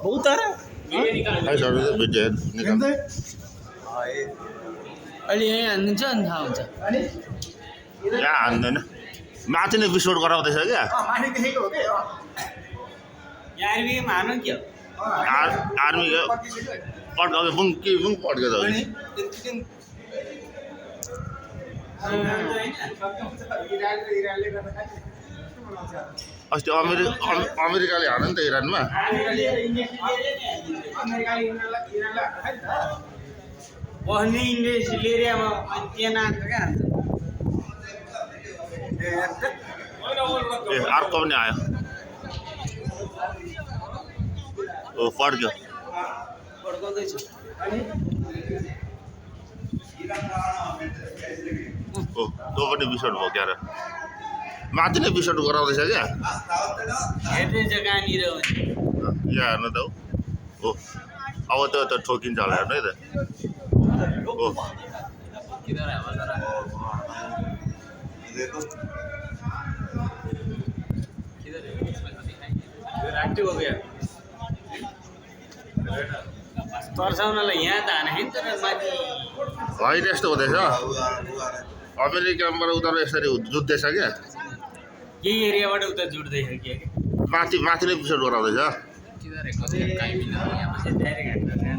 बहुत आ रहा है। है सर भिडियो निकाल्दै अहिले यहीँ हानिदिन्छ अनि थाहा हुन्छ। यहाँ हान्दैन माथि नै विस्फोट गराउँदैछ क्या यहाँ हानु क्या आर्मी पड्काउँदै बुङ के बुङ पड्केछ अस्ति अमेरिकाले हान नि त इरानमा बस्ने इन्डिया सिलेरियामा चेना क्या ए अर्को पनि आयो ओ पड्क्यो पड्काउँदैछ। ओ त्यो पनि विस्फोट भयो क्या र माथि नै विस्फोट गराउँदैछ क्या हेर्दैछ कहाँनिर यहाँ हेर्नु त हो अब त्यो त ठोकिन्छ होला हेर्नु है त ओ तर्साउनलाई यहाँ त हाने नि तर माथि होइन यस्तो हुँदैछ अमेरिकाबाट उता यसरी जुत्दैछ क्या यही एरियाबाट उता जुट्दैछ क्या माथि नै विस्फोट गराउँदैछ डाइरेक्ट